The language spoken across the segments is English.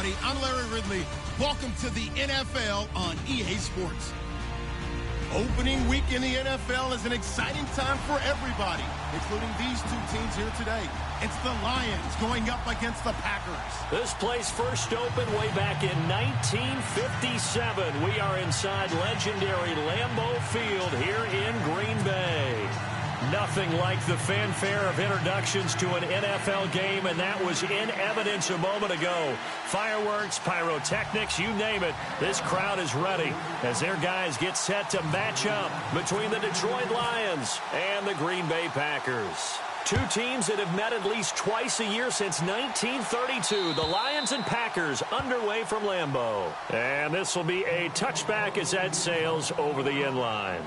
everybody. I'm Larry Ridley. Welcome to the NFL on EA Sports. Opening week in the NFL is an exciting time for everybody, including these two teams here today. It's the Lions going up against the Packers. This place first opened way back in 1957. We are inside legendary Lambeau Field here in Green Bay. Nothing like the fanfare of introductions to an NFL game, and that was in evidence a moment ago. Fireworks, pyrotechnics, you name it. This crowd is ready as their guys get set to match up between the Detroit Lions and the Green Bay Packers. Two teams that have met at least twice a year since 1932. The Lions and Packers underway from Lambeau. And this will be a touchback as that sails over the end line.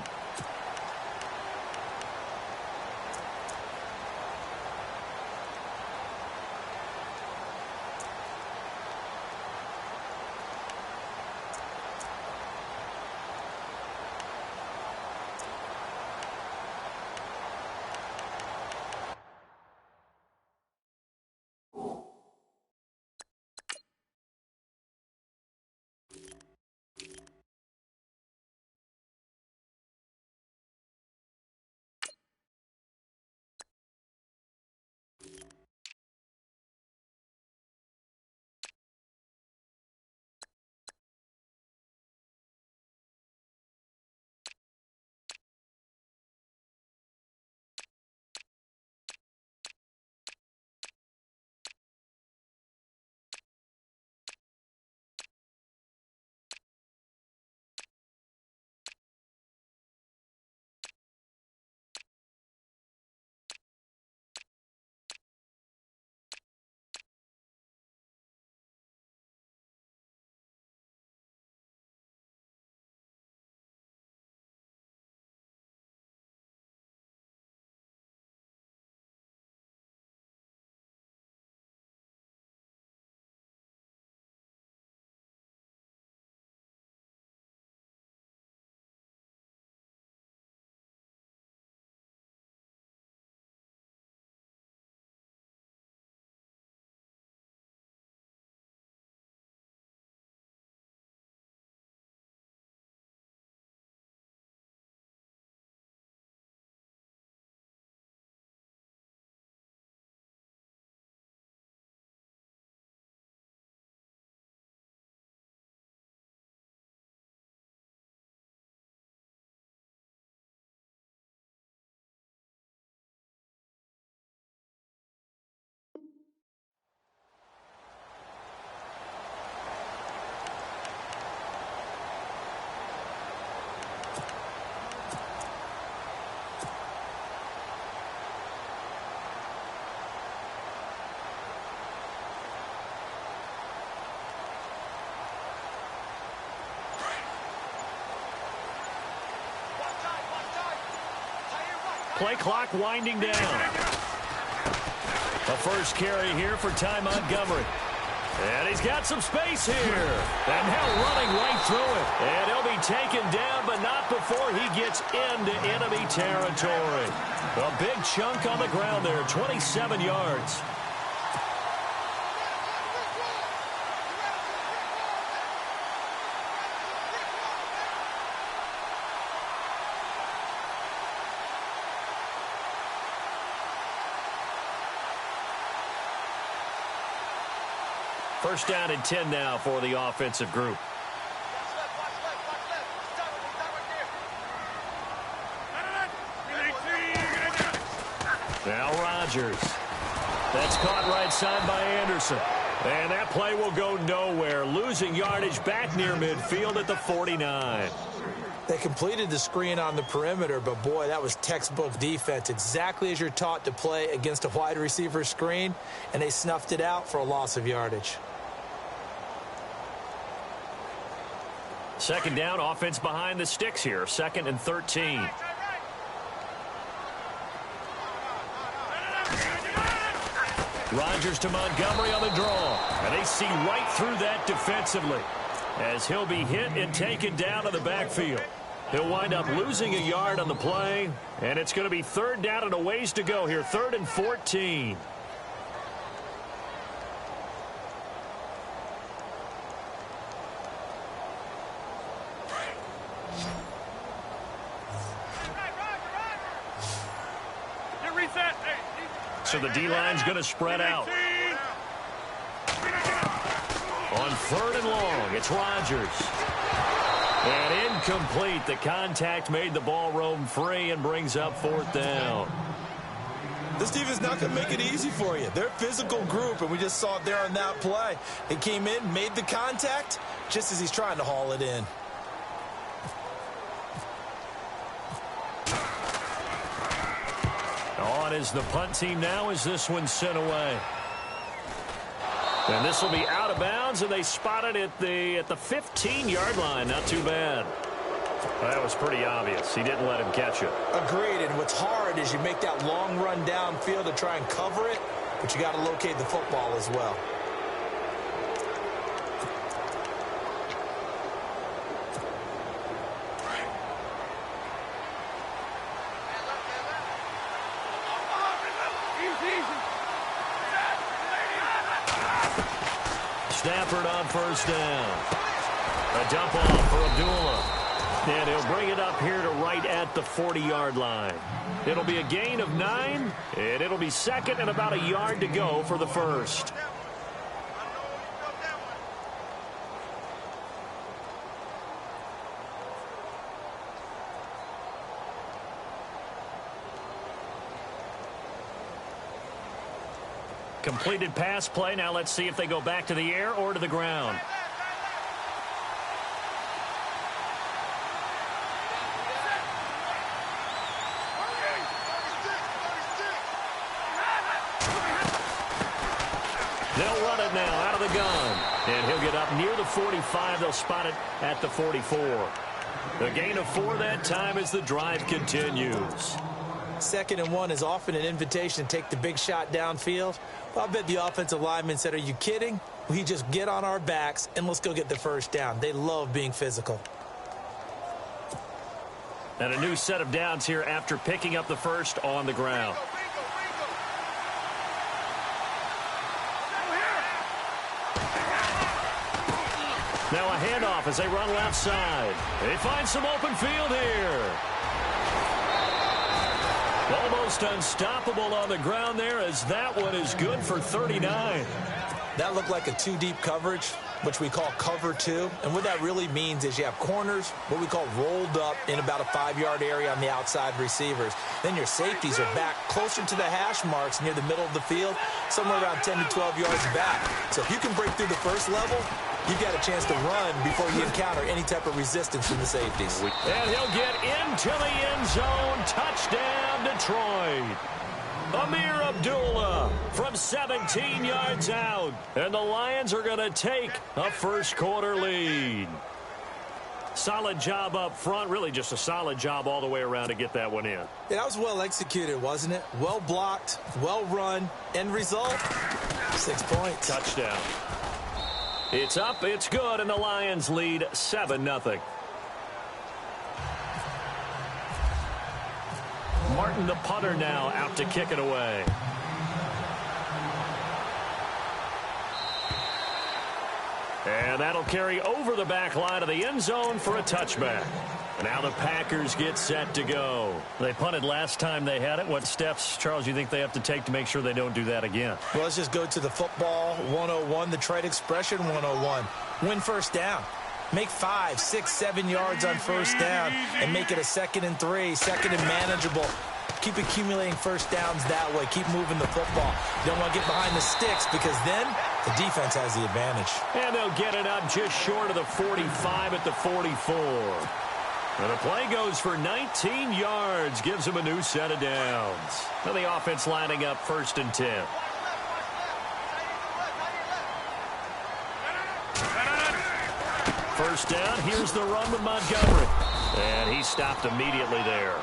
Play clock winding down. A first carry here for Ty Montgomery. And he's got some space here. And now running right through it. And he'll be taken down, but not before he gets into enemy territory. A big chunk on the ground there, 27 yards. First down and 10 now for the offensive group. Now Rodgers. That's caught right side by Anderson. And that play will go nowhere. Losing yardage back near midfield at the 49. They completed the screen on the perimeter, but boy, that was textbook defense. Exactly as you're taught to play against a wide receiver screen, and they snuffed it out for a loss of yardage. Second down, offense behind the sticks here. 2nd and 13. Rodgers to Montgomery on the draw. And they see right through that defensively as he'll be hit and taken down to the backfield. He'll wind up losing a yard on the play, and it's going to be third down and a ways to go here. 3rd and 14. So the D-line's going to spread out. On 3rd and long, it's Rodgers. And incomplete. The contact made the ball roam free and brings up 4th down. This defense not going to make it easy for you. They're a physical group, and we just saw it there on that play. He came in, made the contact, just as he's trying to haul it in. On is the punt team now as this one's sent away. And this will be out of bounds, and they spot it at the 15-yard line. Not too bad. Well, that was pretty obvious. He didn't let him catch it. Agreed, and what's hard is you make that long run downfield to try and cover it, but you got to locate the football as well. Stafford on 1st down. A dump off for Abdullah. And he'll bring it up here to right at the 40-yard line. It'll be a gain of 9, and it'll be 2nd and about a yard to go for the 1st. Completed pass play. Now let's see if they go back to the air or to the ground. They'll run it now out of the gun. And he'll get up near the 45. They'll spot it at the 44. The gain of 4 that time as the drive continues. 2nd and 1 is often an invitation to take the big shot downfield. Well, I bet the offensive lineman said, are you kidding? We just get on our backs and let's go get the 1st down. They love being physical. And a new set of downs here after picking up the 1st on the ground. Now a handoff as they run left side. They find some open field here. Almost unstoppable on the ground there as that one is good for 39. That looked like a 2-deep coverage, which we call cover 2. And what that really means is you have corners, what we call rolled up in about a 5-yard area on the outside receivers. Then your safeties are back closer to the hash marks near the middle of the field, somewhere around 10 to 12 yards back. So if you can break through the first level, you've got a chance to run before you encounter any type of resistance from the safeties. And he'll get into the end zone. Touchdown, Detroit. Amir Abdullah from 17 yards out. And the Lions are going to take a first-quarter lead. Solid job up front. Really just a solid job all the way around to get that one in. Yeah, that was well executed, wasn't it? Well blocked, well run. End result, 6 points. Touchdown. It's up, it's good, and the Lions lead 7-0. Martin, the punter, now out to kick it away. And that'll carry over the back line of the end zone for a touchback. Now the Packers get set to go. They punted last time they had it. What steps, Charles, you think they have to take to make sure they don't do that again? Well, let's just go to the football 101, the trade expression 101. Win 1st down. Make 5, 6, 7 yards on 1st down and make it a 2nd and 3, 2nd and manageable. Keep accumulating 1st downs that way. Keep moving the football. You don't want to get behind the sticks because then the defense has the advantage. And they'll get it up just short of the 45 at the 44. And the play goes for 19 yards, gives them a new set of downs. Now the offense lining up 1st and 10. First down, here's the run with Montgomery. And he stopped immediately there.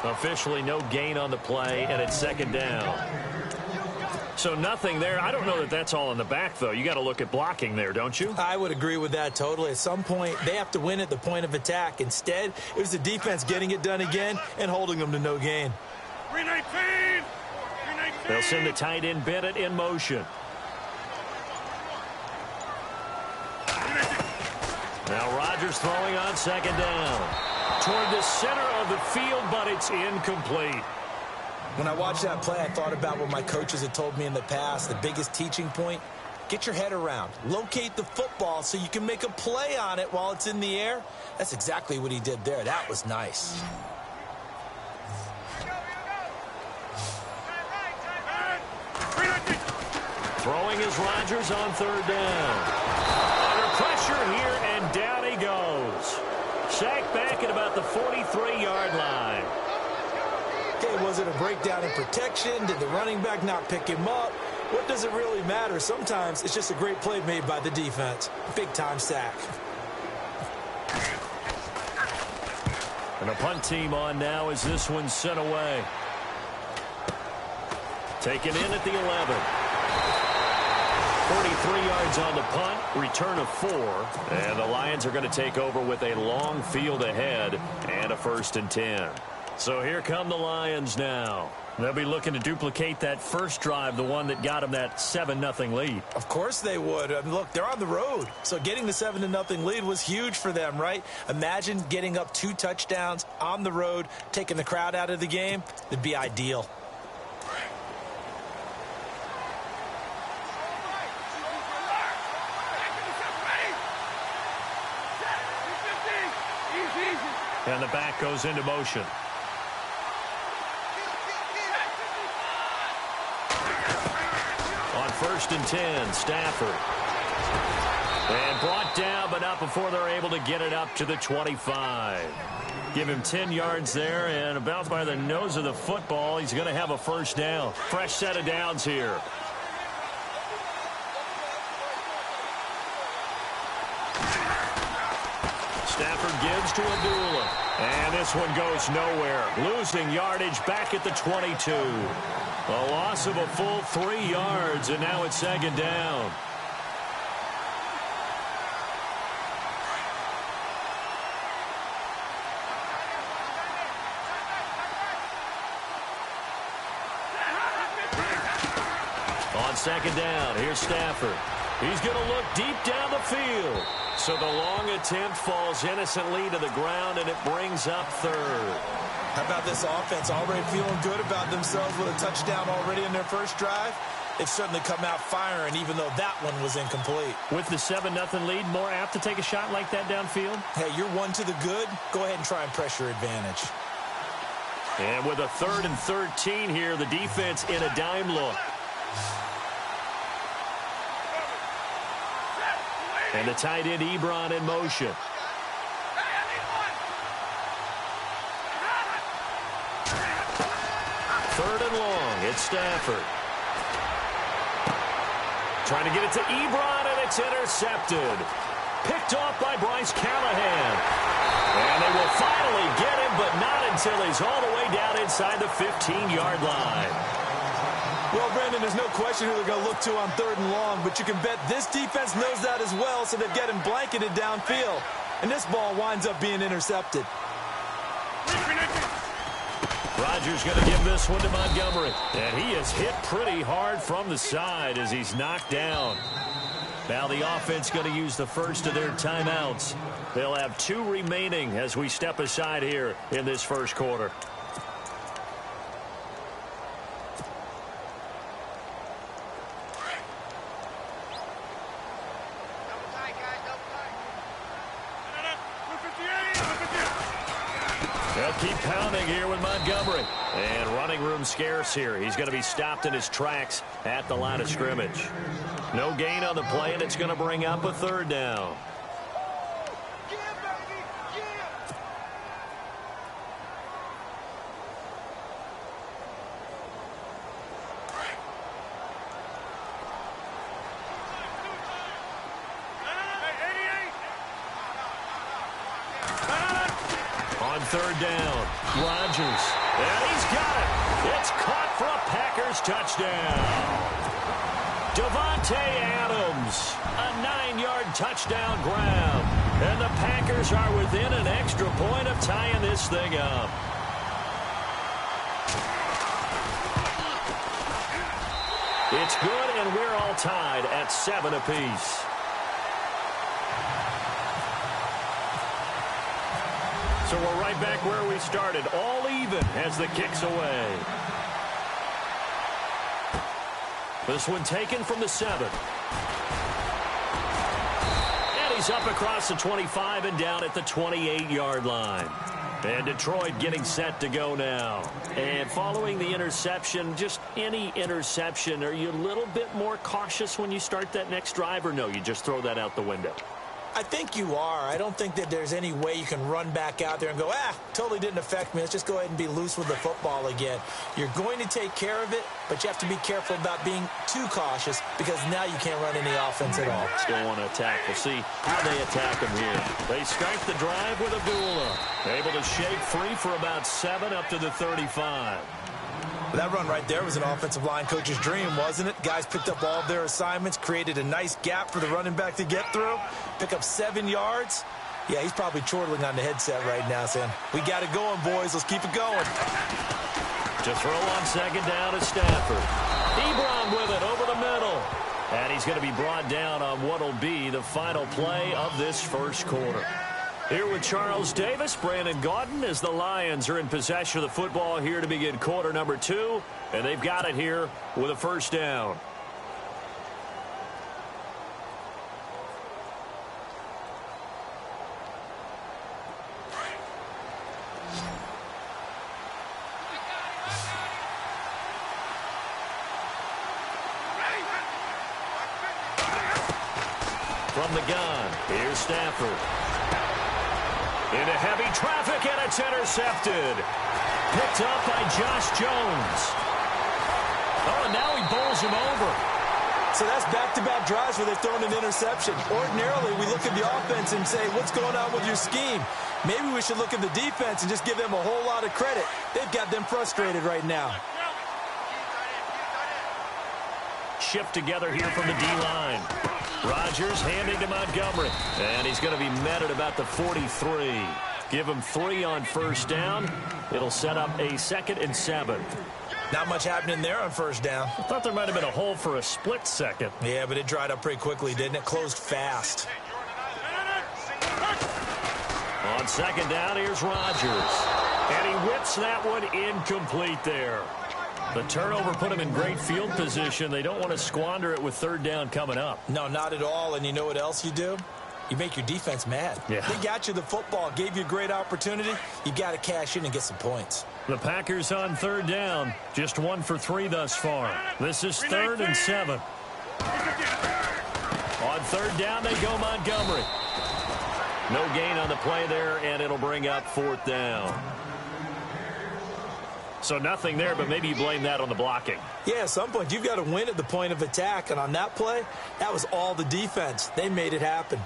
Officially no gain on the play, and it's 2nd down. So nothing there. I don't know that that's all in the back, though. You got to look at blocking there, don't you? I would agree with that totally. At some point, they have to win at the point of attack. Instead, it was the defense getting it done again and holding them to no gain. 319! They'll send the tight end Bennett in motion. Now Rodgers throwing on 2nd down. Toward the center of the field, but it's incomplete. When I watched that play, I thought about what my coaches had told me in the past. The biggest teaching point, get your head around. Locate the football so you can make a play on it while it's in the air. That's exactly what he did there. That was nice. Throwing is Rodgers on third down. Under pressure here, and down he goes. Sacked back at about the 43-yard line. Okay, was it a breakdown in protection? Did the running back not pick him up? What does it really matter? Sometimes it's just a great play made by the defense. Big-time sack. And a punt team on now as this one's sent away. Taken in at the 11. 43 yards on the punt, return of 4. And the Lions are going to take over with a long field ahead and a 1st and 10. So here come the Lions now. They'll be looking to duplicate that first drive, the one that got them that 7-0 lead. Of course they would. I mean, look, they're on the road. So getting the 7-0 lead was huge for them, right? Imagine getting up 2 touchdowns on the road, taking the crowd out of the game. It'd be ideal. And the back goes into motion. On 1st and 10, Stafford. And brought down, but not before they're able to get it up to the 25. Give him 10 yards there, and about by the nose of the football, he's going to have a 1st down. Fresh set of downs here. Stafford gives to Abdullah. And this one goes nowhere. Losing yardage back at the 22. A loss of a full 3 yards, and now it's 2nd down. On 2nd down, here's Stafford. He's going to look deep down the field. So the long attempt falls innocently to the ground, and it brings up 3rd. How about this offense already feeling good about themselves with a touchdown already in their first drive? They've certainly come out firing, even though that one was incomplete. With the 7-0 lead, more apt to take a shot like that downfield? Hey, you're 1 to the good. Go ahead and try and pressure advantage. And with a 3rd and 13 here, the defense in a dime look. And the tight end, Ebron, in motion. Third and long, it's Stafford. Trying to get it to Ebron, and it's intercepted. Picked off by Bryce Callahan. And they will finally get him, but not until he's all the way down inside the 15-yard line. Well, Brandon, there's no question who they're going to look to on 3rd and long, but you can bet this defense knows that as well, so they've got him blanketed downfield. And this ball winds up being intercepted. Rodgers going to give this one to Montgomery. And he is hit pretty hard from the side as he's knocked down. Now the offense going to use the first of their timeouts. They'll have 2 remaining as we step aside here in this first quarter. They'll keep pounding here with Montgomery. And running room scarce here. He's going to be stopped in his tracks at the line of scrimmage. No gain on the play, and it's going to bring up a 3rd down. On 3rd down, Rodgers. And he's got it. It's caught for a Packers touchdown. Devontae Adams, a 9-yard touchdown grab. And the Packers are within an extra point of tying this thing up. It's good, and we're all tied at 7 apiece. So we're right back where we started, all even as the kick's away. This one taken from the 7. And he's up across the 25 and down at the 28-yard line. And Detroit getting set to go now. And following the interception, just any interception, are you a little bit more cautious when you start that next drive, or no, you just throw that out the window? I think you are. I don't think that there's any way you can run back out there and go, totally didn't affect me. Let's just go ahead and be loose with the football again. You're going to take care of it, but you have to be careful about being too cautious because now you can't run any offense at all. Still want to attack. We'll see how they attack him here. They start the drive with Abdullah. Able to shake free for about 7 up to the 35. That run right there was an offensive line coach's dream, wasn't it? Guys picked up all of their assignments, created a nice gap for the running back to get through, pick up 7 yards. Yeah, he's probably chortling on the headset right now saying, we got it going, boys. Let's keep it going. To throw on second down to Stafford. Ebron with it over the middle. And he's going to be brought down on what will be the final play of this first quarter. Here with Charles Davis, Brandon Gaudin, as the Lions are in possession of the football here to begin quarter number 2. And they've got it here with a first down. From the gun, here's Stafford. Into heavy traffic, and it's intercepted. Picked up by Josh Jones. Oh, and now he bowls him over. So that's back-to-back drives where they've thrown an interception. Ordinarily, we look at the offense and say, what's going on with your scheme? Maybe we should look at the defense and just give them a whole lot of credit. They've got them frustrated right now. Shift together here from the D-line. Rodgers handing to Montgomery. And he's going to be met at about the 43. Give him 3 on first down. It'll set up a 2nd and 7. Not much happening there on first down. I thought there might have been a hole for a split second. Yeah, but it dried up pretty quickly, didn't it? Closed fast. On second down, here's Rodgers. And he whips that one incomplete there. The turnover put him in great field position. They don't want to squander it with third down coming up. No, not at all. And you know what else you do? You make your defense mad. Yeah. They got you the football, gave you a great opportunity. You got to cash in and get some points. The Packers on third down. Just 1 for 3 thus far. This is 3rd and 7. On third down, they go Montgomery. No gain on the play there, and it'll bring up 4th down. So nothing there, but maybe you blame that on the blocking. Yeah, at some point, you've got to win at the point of attack. And on that play, that was all the defense. They made it happen.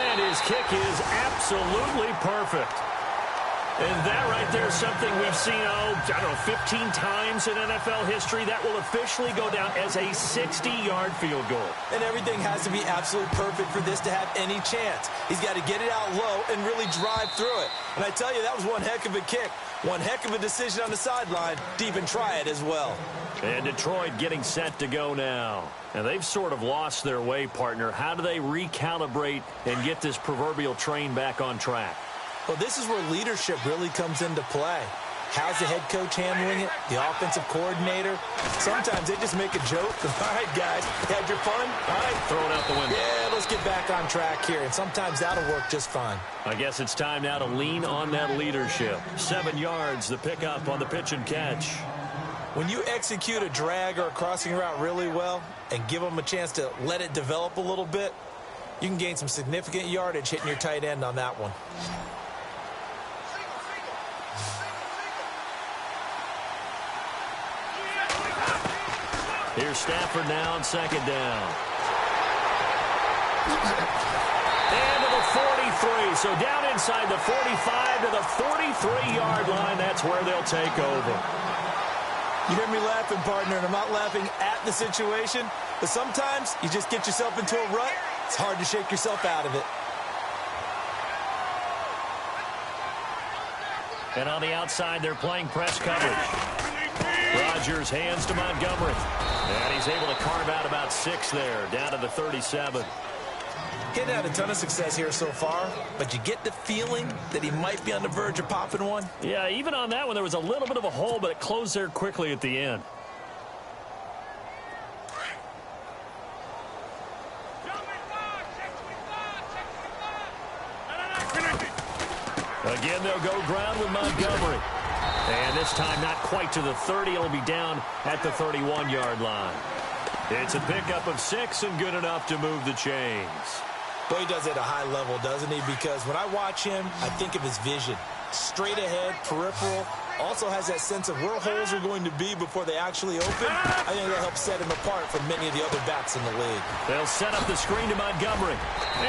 And his kick is absolutely perfect. And that right there is something we've seen, I don't know, 15 times in NFL history. That will officially go down as a 60-yard field goal. And everything has to be absolutely perfect for this to have any chance. He's got to get it out low and really drive through it. And I tell you, that was one heck of a kick. One heck of a decision on the sideline to even try it as well. And Detroit getting set to go now. And they've sort of lost their way, partner. How do they recalibrate and get this proverbial train back on track? Well, this is where leadership really comes into play. How's the head coach handling it? The offensive coordinator? Sometimes they just make a joke. All right, guys, had your fun? All right. Throw it out the window. Yeah, let's get back on track here. And sometimes that'll work just fine. I guess it's time now to lean on that leadership. 7 yards, the pickup on the pitch and catch. When you execute a drag or a crossing route really well and give them a chance to let it develop a little bit, you can gain some significant yardage hitting your tight end on that one. Here's Stafford now on second down. And to the 43. So down inside the 45 to the 43-yard line. That's where they'll take over. You hear me laughing, partner, and I'm not laughing at the situation, but sometimes you just get yourself into a rut. It's hard to shake yourself out of it. And on the outside, they're playing press coverage. Rodgers hands to Montgomery. And he's able to carve out about 6 there, down to the 37. He hadn't had a ton of success here so far, but you get the feeling that he might be on the verge of popping one. Yeah, even on that one, there was a little bit of a hole, but it closed there quickly at the end. Again, they'll go ground with Montgomery. And this time, not quite to the 30. It'll be down at the 31-yard line. It's a pickup of 6 and good enough to move the chains. Well, he does it at a high level, doesn't he? Because when I watch him, I think of his vision. Straight ahead, peripheral. Also has that sense of where holes are going to be before they actually open. I think that'll help set him apart from many of the other backs in the league. They'll set up the screen to Montgomery.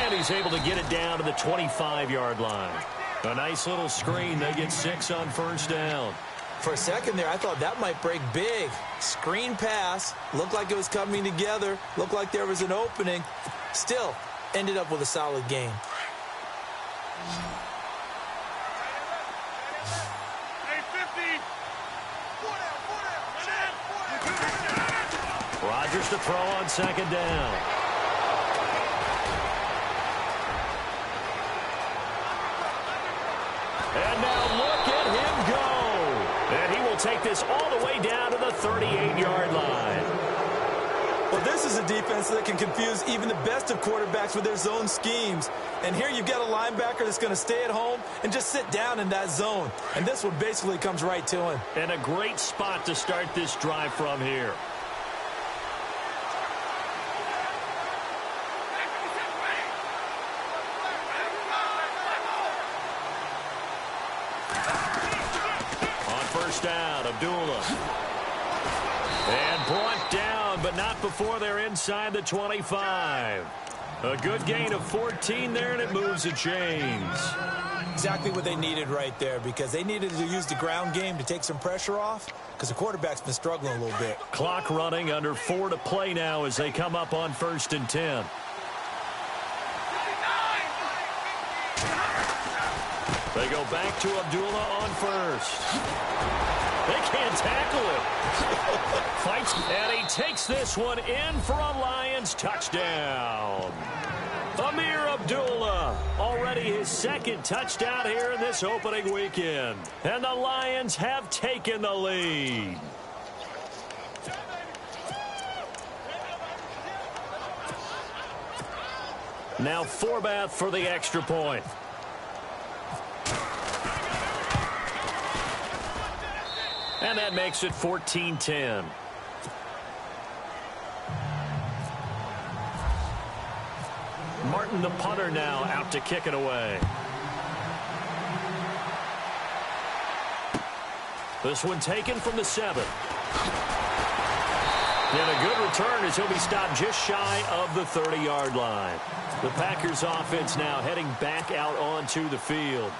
And he's able to get it down to the 25-yard line. A nice little screen. They get 6 on first down. For a second there, I thought that might break big. Screen pass. Looked like it was coming together. Looked like there was an opening. Still, ended up with a solid game. Rodgers to throw on second down. And now look at him go. And he will take this all the way down to the 38-yard line. Well, this is a defense that can confuse even the best of quarterbacks with their zone schemes. And here you've got a linebacker that's going to stay at home and just sit down in that zone. And this one basically comes right to him. And a great spot to start this drive from here. Down, Abdullah. And brought down, but not before they're inside the 25. A good gain of 14 there, and it moves the chains. Exactly what they needed right there, because they needed to use the ground game to take some pressure off, because the quarterback's been struggling a little bit. Clock running, under 4 to play now as they come up on 1st and 10. They go back to Abdullah on first. They can't tackle him. Fights, and he takes this one in for a Lions touchdown. Amir Abdullah, already his second touchdown here in this opening weekend. And the Lions have taken the lead. Now Forbath for the extra point. And that makes it 14-10. Martin, the punter, now out to kick it away. This one taken from the 7. And a good return as he'll be stopped just shy of the 30-yard line. The Packers offense now heading back out onto the field.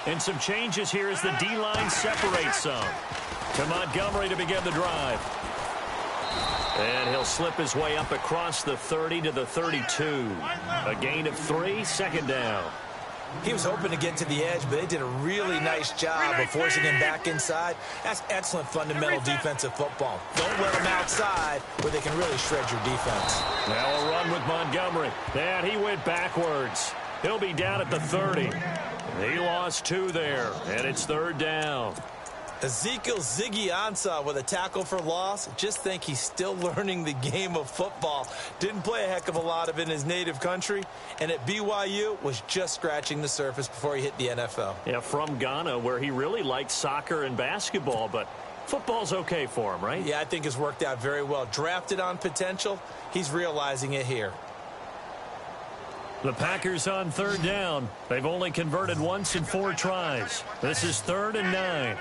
And some changes here as the D-line separates some. To Montgomery to begin the drive. And he'll slip his way up across the 30 to the 32. A gain of 3, second down. He was hoping to get to the edge, but they did a really nice job of forcing him back inside. That's excellent fundamental defensive football. Don't let him outside where they can really shred your defense. Now a run with Montgomery. And he went backwards. He'll be down at the 30. He lost 2 there, and it's 3rd down. Ezekiel Ziggy Ansah with a tackle for loss. Just think he's still learning the game of football. Didn't play a heck of a lot of it in his native country, and at BYU was just scratching the surface before he hit the NFL. Yeah, from Ghana, where he really liked soccer and basketball, but football's okay for him, right? Yeah, I think it's worked out very well. Drafted on potential, he's realizing it here. The Packers on 3rd down. They've only converted once in 4 tries. This is 3rd and 9.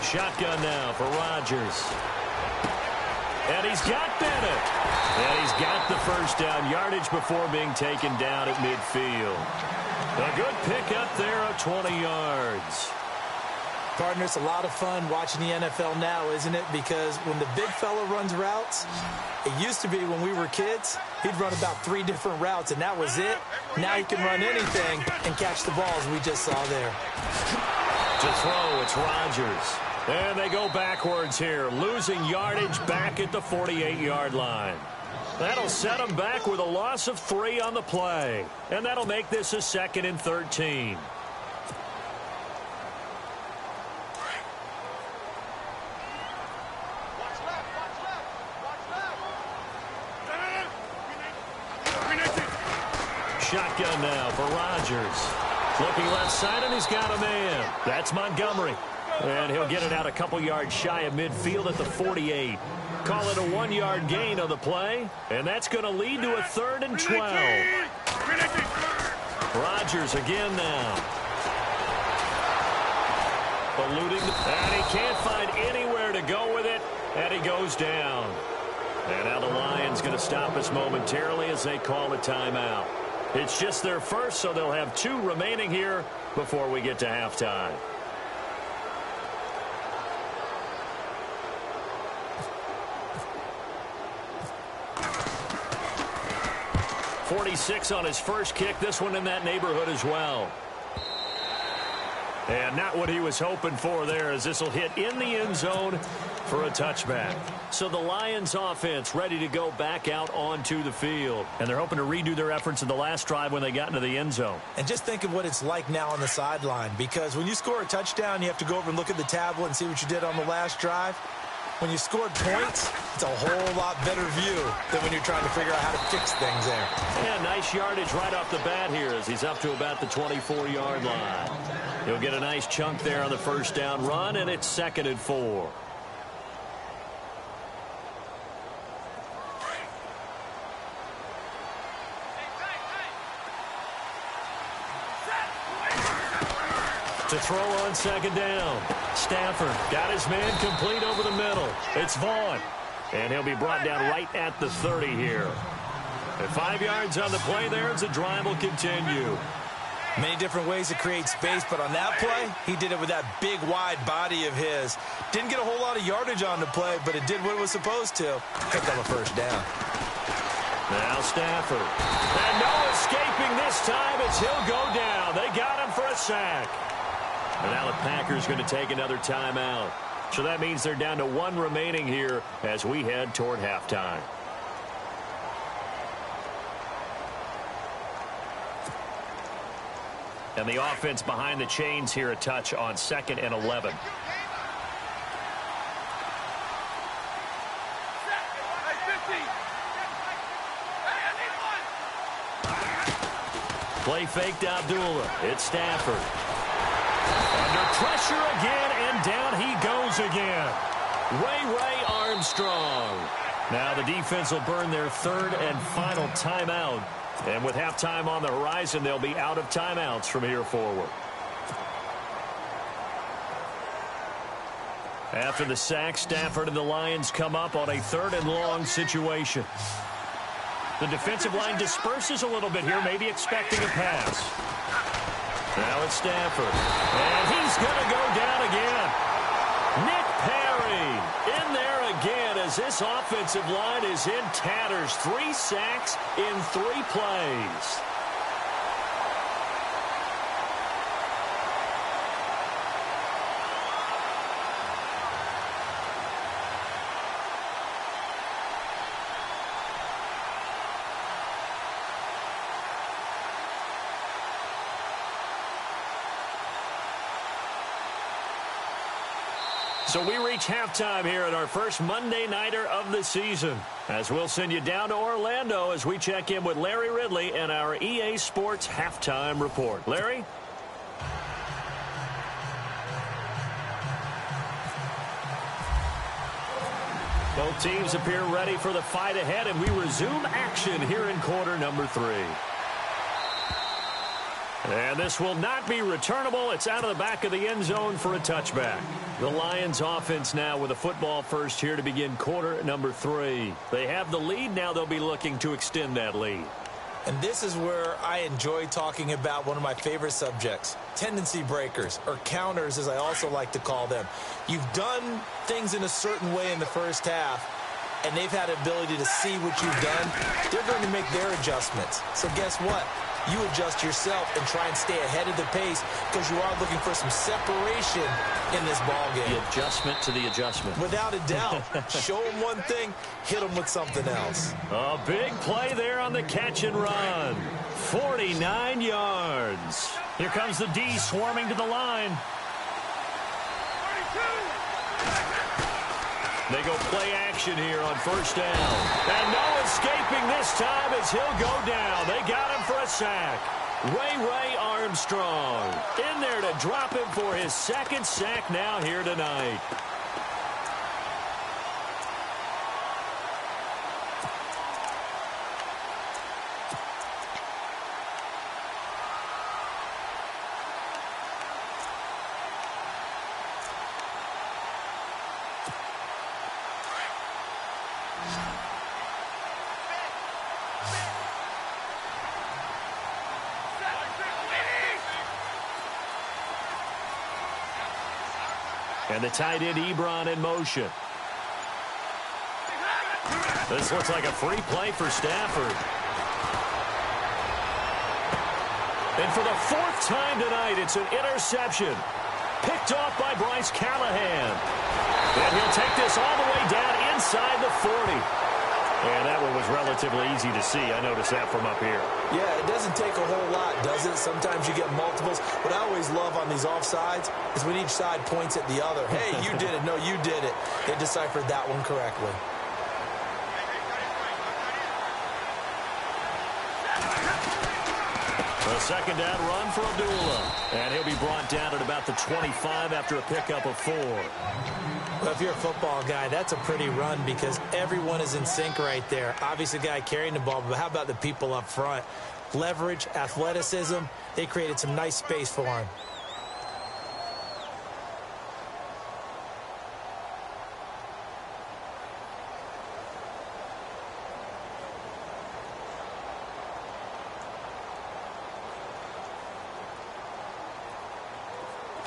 Shotgun now for Rodgers. And he's got Bennett. And he's got the first down yardage before being taken down at midfield. A good pickup there of 20 yards. Partner, it's a lot of fun watching the NFL now, isn't it? Because when the big fella runs routes, it used to be when we were kids, he'd run about 3 different routes, and that was it. Now he can run anything and catch the balls we just saw there. To throw, it's Rodgers. And they go backwards here, losing yardage back at the 48-yard line. That'll set them back with a loss of 3 on the play. And that'll make this a 2nd and 13. Shotgun now for Rodgers. Looking left side, and he's got a man. That's Montgomery. And he'll get it out a couple yards shy of midfield at the 48. Call it a 1-yard gain on the play, and that's going to lead to a 3rd and 12. Rodgers again now. Eluding, and he can't find anywhere to go with it, and he goes down. And now the Lions going to stop us momentarily as they call a timeout. It's just their first, so they'll have 2 remaining here before we get to halftime. .46 on his first kick. This one in that neighborhood as well. And not what he was hoping for there, as this will hit in the end zone for a touchback. So the Lions offense ready to go back out onto the field. And they're hoping to redo their efforts in the last drive when they got into the end zone. And just think of what it's like now on the sideline, because when you score a touchdown, you have to go over and look at the tablet and see what you did on the last drive. When you scored points, it's a whole lot better view than when you're trying to figure out how to fix things there. Yeah, nice yardage right off the bat here as he's up to about the 24-yard line. He'll get a nice chunk there on the first down run, and it's 2nd and 4. To throw on 2nd down. Stafford got his man complete over the middle. It's Vaughn. And he'll be brought down right at the 30 here. And 5 yards on the play there as the drive will continue. Many different ways to create space, but on that play, he did it with that big, wide body of his. Didn't get a whole lot of yardage on the play, but it did what it was supposed to. Picked up a first down. Now Stafford. And no escaping this time as he'll go down. They got him for a sack. And now the Packers going to take another timeout. So that means they're down to 1 remaining here as we head toward halftime. And the offense behind the chains here a touch on 2nd and 11. Play fake to Abdullah. It's Stafford. Under pressure again, and down he goes again. Ray Armstrong. Now the defense will burn their 3rd and final timeout. And with halftime on the horizon, they'll be out of timeouts from here forward. After the sack, Stafford and the Lions come up on a 3rd and long situation. The defensive line disperses a little bit here, maybe expecting a pass. Now it's Stafford. And he's going to go down again. Nick Perry in there again as this offensive line is in tatters. 3 sacks in 3 plays. So we reach halftime here at our first Monday Nighter of the season, as we'll send you down to Orlando as we check in with Larry Ridley and our EA Sports Halftime Report. Larry? Both teams appear ready for the fight ahead, and we resume action here in quarter number 3. And this will not be returnable. It's out of the back of the end zone for a touchback. The Lions offense now with a football first here to begin quarter number 3. They have the lead. Now they'll be looking to extend that lead. And this is where I enjoy talking about one of my favorite subjects, tendency breakers, or counters as I also like to call them. You've done things in a certain way in the first half, and they've had the ability to see what you've done. They're going to make their adjustments. So guess what? You adjust yourself and try and stay ahead of the pace because you are looking for some separation in this ball game. The adjustment to the adjustment. Without a doubt. Show them one thing, hit them with something else. A big play there on the catch and run. 49 yards. Here comes the D swarming to the line. They go play action here on first down. And no escaping this time as he'll go down. They got him for a sack. Ray Armstrong in there to drop him for his second sack now here tonight. And the tight end Ebron in motion. This looks like a free play for Stafford. And for the fourth time tonight, it's an interception. Picked off by Bryce Callahan. And he'll take this all the way down inside the 40. And that one was relatively easy to see. I noticed that from up here. Yeah, it doesn't take a whole lot, does it? Sometimes you get multiples. What I always love on these offsides is when each side points at the other. Hey, you did it. No, you did it. They deciphered that one correctly. A second down run for Abdullah. And he'll be brought down at about the 25 after a pickup of 4. Well, if you're a football guy, that's a pretty run because everyone is in sync right there. Obviously, the guy carrying the ball, but how about the people up front? Leverage, athleticism, they created some nice space for him.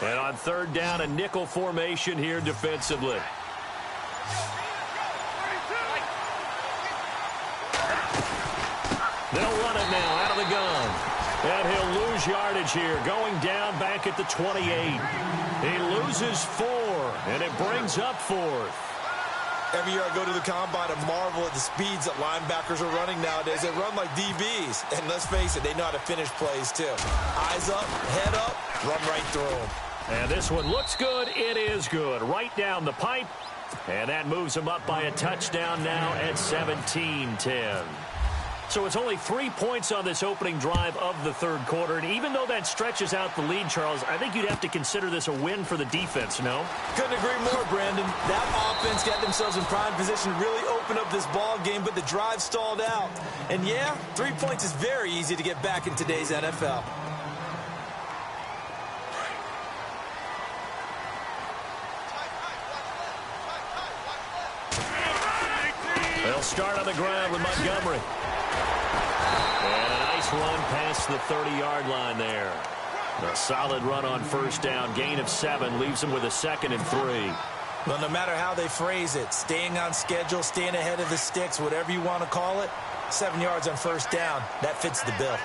And on third down, a nickel formation here defensively. They'll run it now out of the gun. And he'll lose yardage here, going down back at the 28. He loses 4, and it brings up 4th. Every year I go to the combine and marvel at the speeds that linebackers are running nowadays. They run like DBs. And let's face it, they know how to finish plays too. Eyes up, head up, run right through them. And this one looks good. It is good. Right down the pipe. And that moves him up by a touchdown now at 17-10. So it's only 3 points on this opening drive of the third quarter. And even though that stretches out the lead, Charles, I think you'd have to consider this a win for the defense, no? Couldn't agree more, Brandon. That offense got themselves in prime position to really open up this ball game, but the drive stalled out. And yeah, 3 points is very easy to get back in today's NFL. They'll start on the ground with Montgomery. And a nice run past the 30-yard line there. A solid run on first down. Gain of 7 leaves them with a 2nd and 3. Well, no matter how they phrase it, staying on schedule, staying ahead of the sticks, whatever you want to call it, 7 yards on first down, that fits the bill.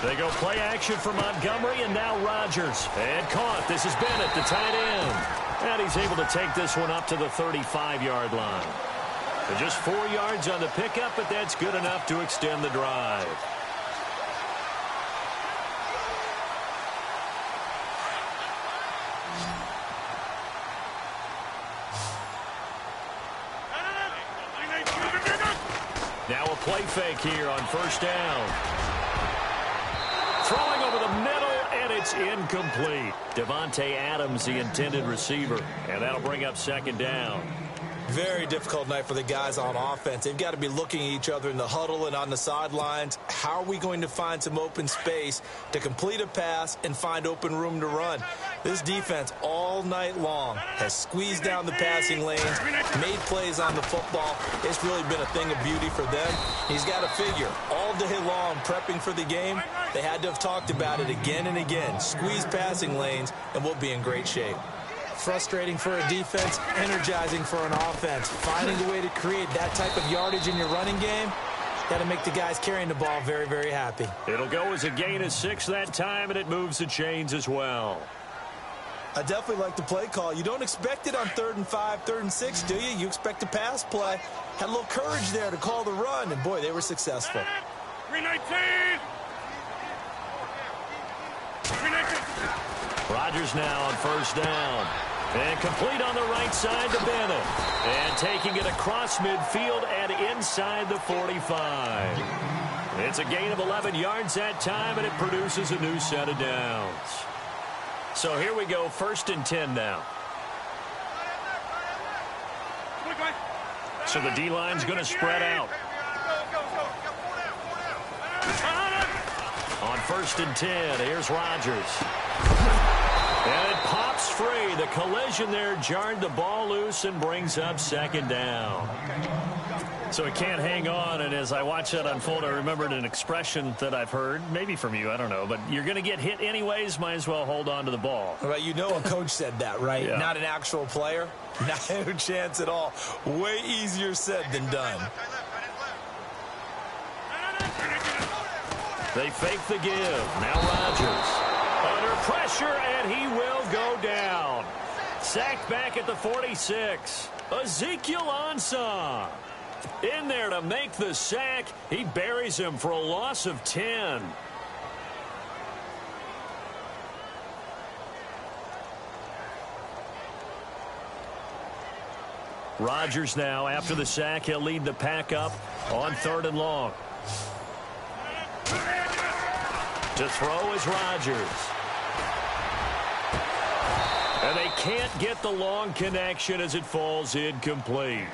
They go play action for Montgomery, and now Rodgers. And caught. This is Bennett, the tight end. And he's able to take this one up to the 35-yard line. So just 4 yards on the pickup, but that's good enough to extend the drive. Now a play fake here on first down. Throwing over the middle, and it's incomplete. Devontae Adams, the intended receiver. And that'll bring up second down. Very difficult night for the guys on offense. They've got to be looking at each other in the huddle and on the sidelines. How are we going to find some open space to complete a pass and find open room to run? This defense all night long has squeezed down the passing lanes, made plays on the football. It's really been a thing of beauty for them. He's got to figure all day long prepping for the game. They had to have talked about it again and again. Squeeze passing lanes and we'll be in great shape. Frustrating for a defense, energizing for an offense. Finding a way to create that type of yardage in your running game, got to make the guys carrying the ball very, very happy. It'll go as a gain of 6 that time, and it moves the chains as well. I definitely like the play call. You don't expect it on 3rd and 5, 3rd and 6, do you? You expect a pass play. Had a little courage there to call the run, and boy, they were successful. 319. Rodgers now on 1st down. And complete on the right side to Bennett. And taking it across midfield and inside the 45. It's a gain of 11 yards that time, and it produces a new set of downs. So here we go, 1st and 10 now. So the D-line's going to spread out. On 1st and 10, here's Rodgers. And it pops free. The collision there jarred the ball loose and brings up 2nd down. So it can't hang on, and as I watch that unfold, I remembered an expression that I've heard, maybe from you, I don't know, but you're going to get hit anyways, might as well hold on to the ball. Well, you know a coach said that, right? Yeah. Not an actual player. No chance at all. Way easier said than done. They fake the give. Now Rodgers. Under pressure, and he will go down. Sacked back at the 46. Ezekiel Ansah in there to make the sack. He buries him for a loss of 10. Rodgers now, after the sack, he'll lead the pack up on 3rd and long. To throw is Rodgers. And they can't get the long connection as it falls incomplete.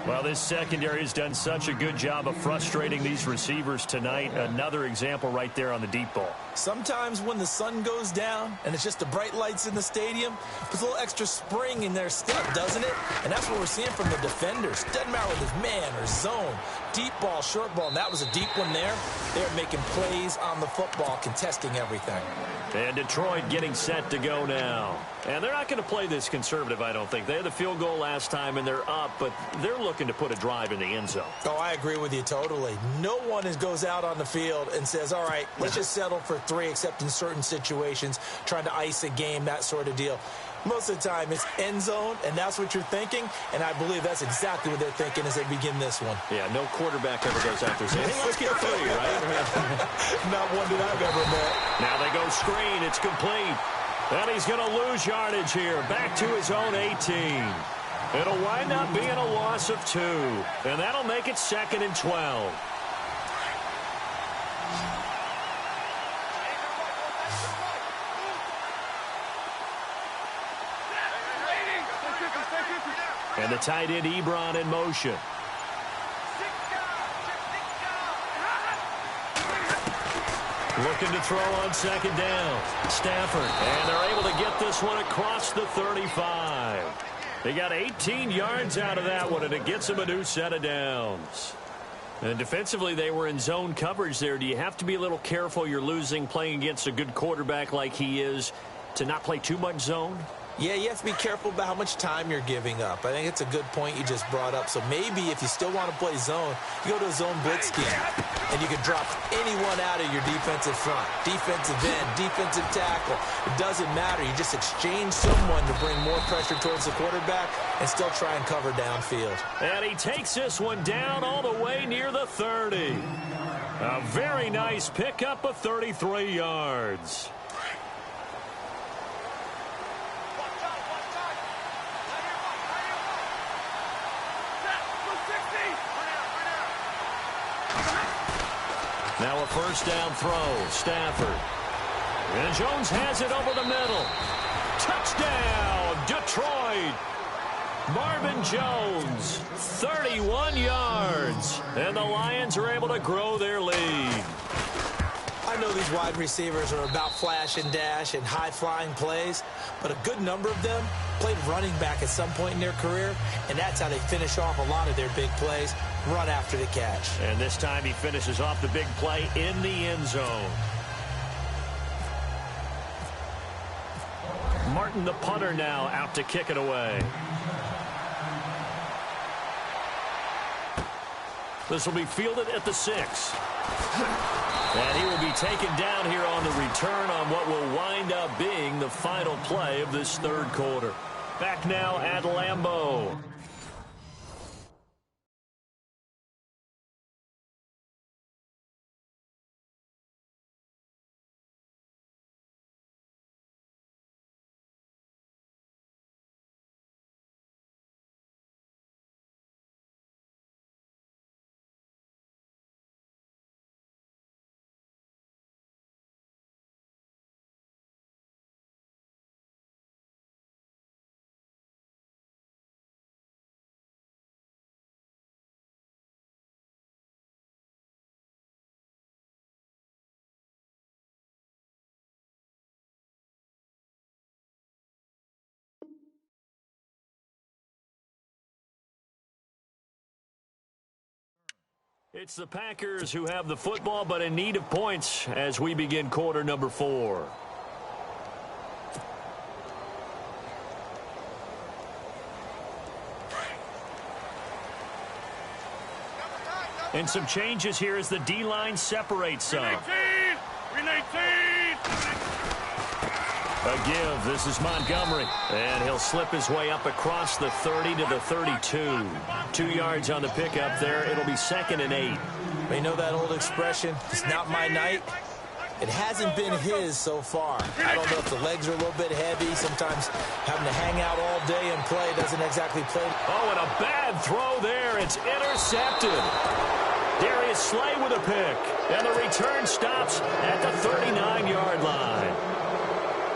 Well, this secondary has done such a good job of frustrating these receivers tonight. Another example right there on the deep ball. Sometimes when the sun goes down and it's just the bright lights in the stadium, there's a little extra spring in their step, doesn't it? And that's what we're seeing from the defenders. Doesn't matter whether it's man or zone, deep ball, short ball, and that was a deep one there. They're making plays on the football, contesting everything. And Detroit getting set to go now. And they're not going to play this conservative, I don't think. They had the field goal last time, and they're up, but they're looking to put a drive in the end zone. Oh, I agree with you totally. No one goes out on the field and says, all right, let's just settle for 3, except in certain situations, trying to ice a game, that sort of deal. Most of the time, it's end zone, and that's what you're thinking, and I believe that's exactly what they're thinking as they begin this one. Yeah, no quarterback ever goes out there saying, hey, let's get 3, right? Not one that I've ever met. Now they go screen. It's complete. And he's going to lose yardage here. Back to his own 18. It'll wind up being a loss of 2. And that'll make it 2nd and 12. And the tight end Ebron in motion. Looking to throw on 2nd down. Stafford. And they're able to get this one across the 35. They got 18 yards out of that one, and it gets them a new set of downs. And defensively, they were in zone coverage there. Do you have to be a little careful? You're losing, playing against a good quarterback like he is, to not play too much zone? Yeah, you have to be careful about how much time you're giving up. I think it's a good point you just brought up. So maybe if you still want to play zone, you go to a zone blitz scheme, and you can drop anyone out of your defensive front, defensive end, defensive tackle. It doesn't matter. You just exchange someone to bring more pressure towards the quarterback and still try and cover downfield. And he takes this one down all the way near the 30. A very nice pickup of 33 yards. Now a 1st down throw. Stafford. And Jones has it over the middle. Touchdown, Detroit. Marvin Jones, 31 yards. And the Lions are able to grow their lead. I know these wide receivers are about flash and dash and high-flying plays, but a good number of them played running back at some point in their career, and that's how they finish off a lot of their big plays, run after the catch. And this time he finishes off the big play in the end zone. Martin, the punter, now out to kick it away. This will be fielded at the 6. And he will be taken down here on the return on what will wind up being the final play of this third quarter. Back now at Lambeau. It's the Packers who have the football, but in need of points as we begin quarter number 4. And some changes here as the D-line separates some. Green 18! A give. This is Montgomery. And he'll slip his way up across the 30 to the 32. 2 yards on the pickup there. It'll be 2nd and 8. You know that old expression, it's not my night? It hasn't been his so far. I don't know if the legs are a little bit heavy. Sometimes having to hang out all day and play doesn't exactly play. Oh, and a bad throw there. It's intercepted. Darius Slay with a pick. And the return stops at the 39-yard line.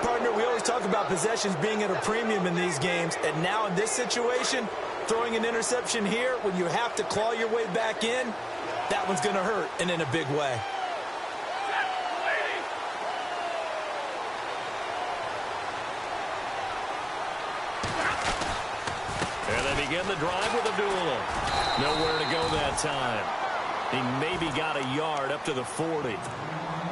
Partner, we always talk about possessions being at a premium in these games, and now in this situation, throwing an interception here when you have to claw your way back in, that one's going to hurt, and in a big way. And they begin the drive with Abdullah. Nowhere to go that time. He maybe got a yard up to the 40.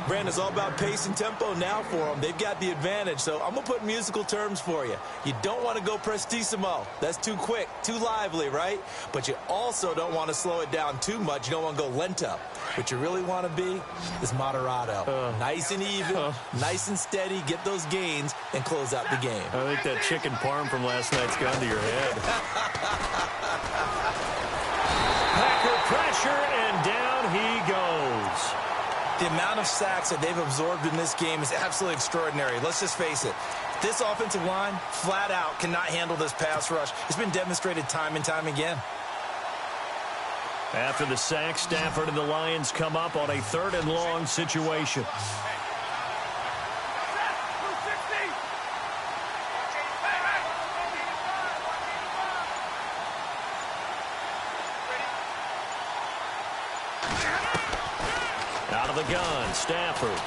Brandon, it's all about pace and tempo now for them. They've got the advantage, so I'm going to put musical terms for you. You don't want to go prestissimo. That's too quick, too lively, right? But you also don't want to slow it down too much. You don't want to go lento. What you really want to be is moderato. Nice and even, nice and steady, get those gains, and close out the game. I think that chicken parm from last night's gone to your head. Packer pressure, and down he goes. The amount of sacks that they've absorbed in this game is absolutely extraordinary. Let's just face it. This offensive line, flat out, cannot handle this pass rush. It's been demonstrated time and time again. After the sack, Stafford and the Lions come up on a 3rd and long situation. Out of the gun, Stafford.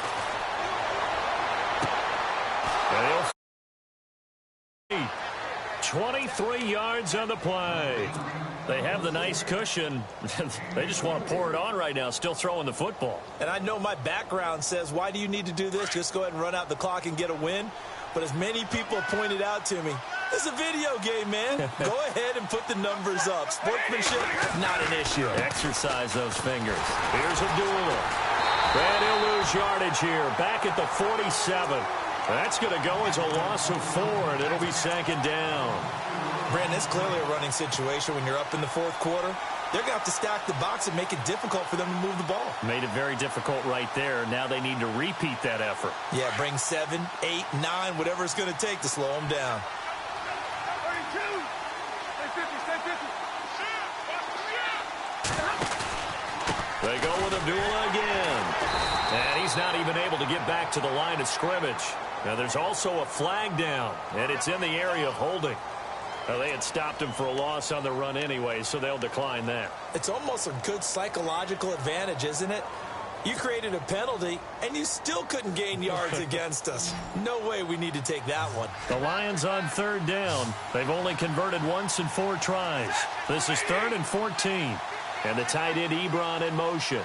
23 yards on the play. They have the nice cushion. They just want to pour it on right now, still throwing the football. And I know my background says, why do you need to do this? Just go ahead and run out the clock and get a win. But as many people pointed out to me, it's a video game, man. Go ahead and put the numbers up. Sportsmanship, not an issue. Exercise those fingers. Here's Abdullah. And he'll lose yardage here. Back at the 47. That's going to go as a loss of 4, and it'll be 2nd down. Brandon, it's clearly a running situation when you're up in the 4th quarter. They're going to have to stack the box and make it difficult for them to move the ball. Made it very difficult right there. Now they need to repeat that effort. Yeah, bring 7, 8, 9, whatever it's going to take to slow them down. 32! Stay 50, They go with Abdullah again. And he's not even able to get back to the line of scrimmage. Now there's also a flag down, and it's in the area of holding. Well, they had stopped him for a loss on the run anyway, so they'll decline that. It's almost a good psychological advantage, isn't it? You created a penalty, and you still couldn't gain yards against us. No way we need to take that one. The Lions on third down. They've only converted once in 4 tries. This is 3rd and 14. And the tight end Ebron in motion.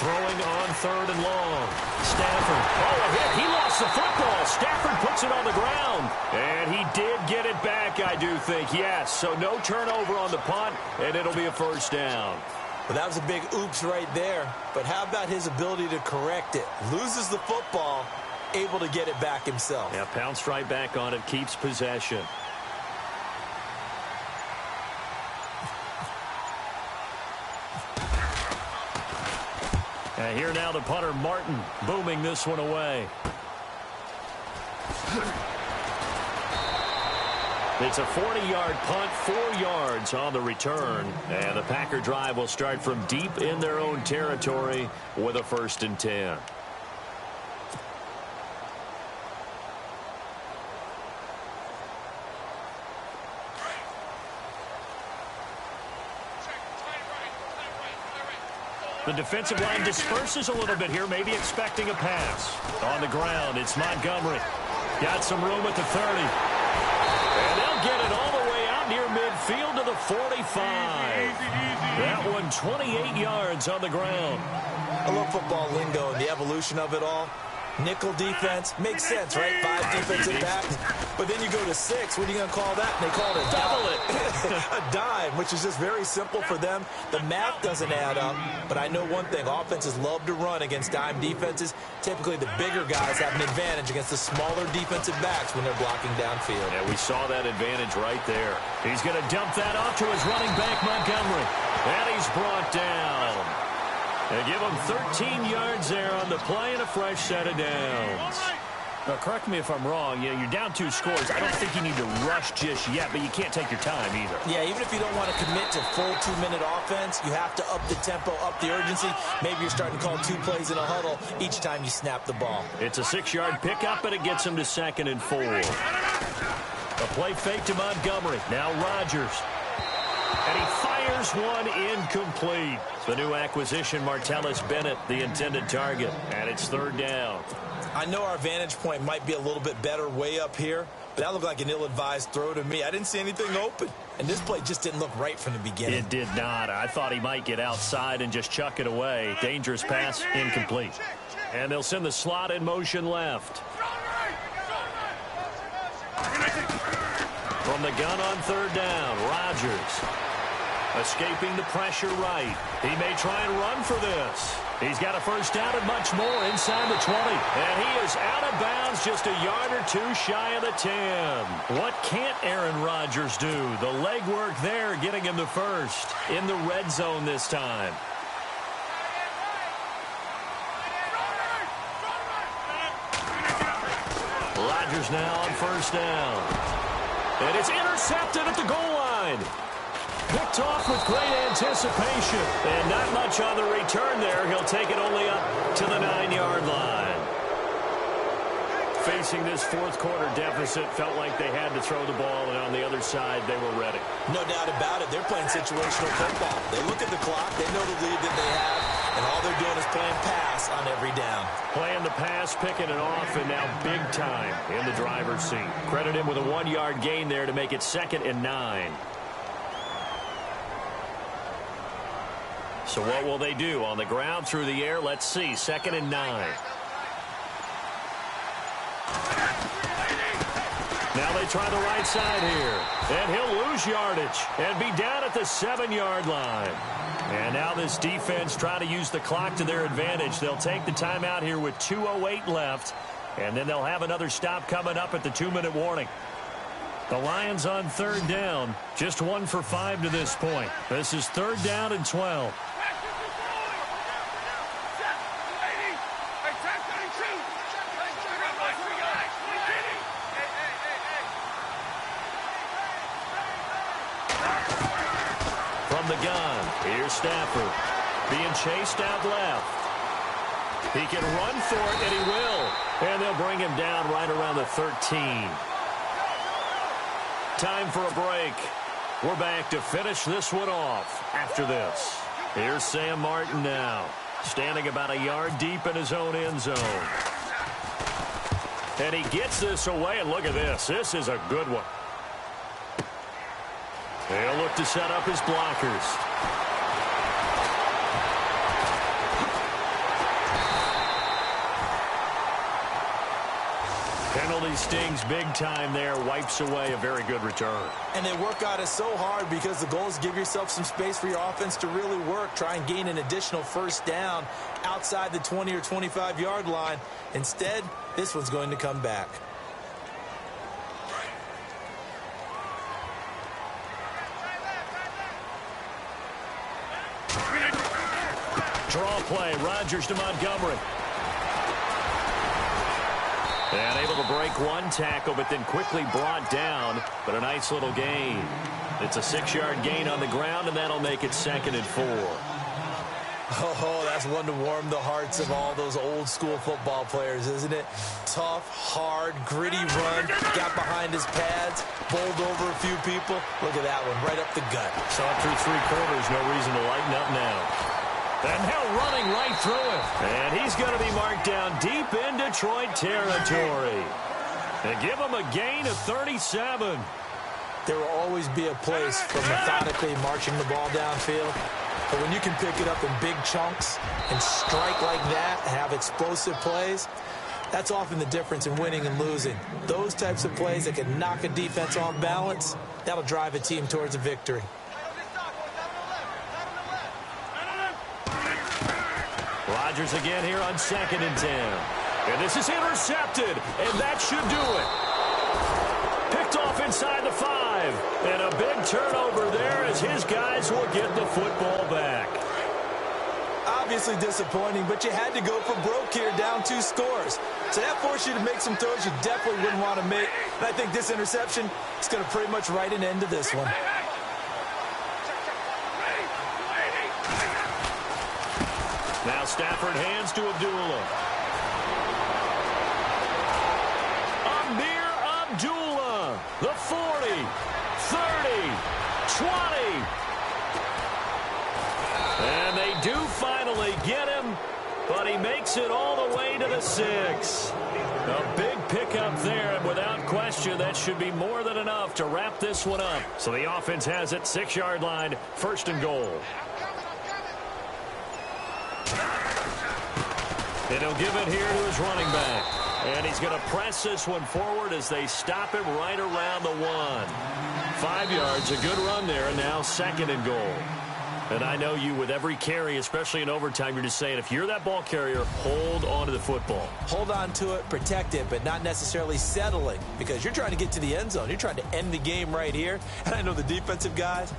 Throwing on 3rd and long. Stafford. Oh, a hit. He lost the football. Stafford puts it on the ground. And he did get it back, I do think. Yes, so no turnover on the punt, and it'll be a first down. Well, that was a big oops right there. But how about his ability to correct it? Loses the football, able to get it back himself. Yeah, pounced right back on it, keeps possession. And here now the punter, Martin, booming this one away. It's a 40-yard punt, 4 yards on the return. And the Packer drive will start from deep in their own territory with a 1st and 10. The defensive line disperses a little bit here, maybe expecting a pass. On the ground, it's Montgomery. Got some room at the 30. And they'll get it all the way out near midfield to the 45. That one 28 yards on the ground. I love football lingo and the evolution of it all. Nickel defense makes sense, right? 5 defensive backs. But then you go to 6. What are you going to call that? And they call it a double it. A dime, which is just very simple for them. The math doesn't add up. But I know one thing. Offenses love to run against dime defenses. Typically, the bigger guys have an advantage against the smaller defensive backs when they're blocking downfield. Yeah, we saw that advantage right there. He's going to dump that off to his running back, Montgomery. And he's brought down. They give him 13 yards there on the play and a fresh set of downs. Now, correct me if I'm wrong. You know, you're down 2 scores. I don't think you need to rush just yet, but you can't take your time either. Yeah, even if you don't want to commit to full 2-minute offense, you have to up the tempo, up the urgency. Maybe you're starting to call 2 plays in a huddle each time you snap the ball. It's a 6-yard pickup, and it gets him to 2nd and 4. A play fake to Montgomery. Now Rodgers. And he fires one incomplete. The new acquisition, Martellus Bennett, the intended target. And it's 3rd down. I know our vantage point might be a little bit better way up here, but that looked like an ill-advised throw to me. I didn't see anything open. And this play just didn't look right from the beginning. It did not. I thought he might get outside and just chuck it away. Dangerous pass, incomplete. And they'll send the slot in motion left. From the gun on 3rd down, Rodgers. Escaping the pressure right. He may try and run for this. He's got a 1st down and much more inside the 20. And he is out of bounds just a yard or 2 shy of the 10. What can't Aaron Rodgers do? The legwork there getting him the 1st in the red zone this time. Rodgers now on 1st down. And it's intercepted at the goal line. Picked off with great anticipation. And not much on the return there. He'll take it only up to the 9-yard line. Facing this 4th quarter deficit, felt like they had to throw the ball, and on the other side, they were ready. No doubt about it. They're playing situational football. They look at the clock. They know the lead that they have, and all they're doing is playing pass on every down. Playing the pass, picking it off, and now big time in the driver's seat. Credit him with a 1-yard gain there to make it 2nd and 9. So what will they do? On the ground, through the air, let's see. 2nd and 9. Now they try the right side here. And he'll lose yardage and be down at the 7-yard line. And now this defense trying to use the clock to their advantage. They'll take the timeout here with 2:08 left. And then they'll have another stop coming up at the 2-minute warning. The Lions on 3rd down. Just 1 for 5 to this point. This is 3rd down and 12. From the gun, here's Stafford. Being chased out left. He can run for it, and he will. And they'll bring him down right around the 13. Time for a break. We're back to finish this one off after this. Here's Sam Martin now, standing about a yard deep in his own end zone. And he gets this away, and look at this. This is a good one. They'll look to set up his blockers. Penalty stings big time there, wipes away a very good return. And they work on it so hard because the goal is give yourself some space for your offense to really work. Try and gain an additional first down outside the 20 or 25-yard line. Instead, this one's going to come back. Draw play, Rodgers to Montgomery. And able to break one tackle, but then quickly brought down. But a nice little gain. It's a 6-yard gain on the ground, and that'll make it 2nd and 4. Oh, that's one to warm the hearts of all those old-school football players, isn't it? Tough, hard, gritty run. Got behind his pads, bowled over a few people. Look at that one, right up the gut. Saw it through 3 quarters. No reason to lighten up now. And now running right through him. And he's going to be marked down deep in Detroit territory. They give him a gain of 37. There will always be a place for methodically marching the ball downfield. But when you can pick it up in big chunks and strike like that and have explosive plays, that's often the difference in winning and losing. Those types of plays that can knock a defense off balance, that'll drive a team towards a victory. Rodgers again here on 2nd and 10. And this is intercepted, and that should do it. Picked off inside the 5. And a big turnover there as his guys will get the football back. Obviously disappointing, but you had to go for broke here, down 2 scores. So that forced you to make some throws you definitely wouldn't want to make. And I think this interception is going to pretty much write an end to this one. Now Stafford hands to Abdullah. Amir Abdullah, the 40, 30, 20. And they do finally get him, but he makes it all the way to the 6. A big pickup there, and without question, that should be more than enough to wrap this one up. So the offense has it, 6-yard line, 1st and goal. And he'll give it here to his running back. And he's going to press this one forward as they stop him right around the 1. 5 yards, a good run there, and now 2nd and goal. And I know you, with every carry, especially in overtime, you're just saying, if you're that ball carrier, hold on to the football. Hold on to it, protect it, but not necessarily settling, because you're trying to get to the end zone. You're trying to end the game right here. And I know the defensive guys,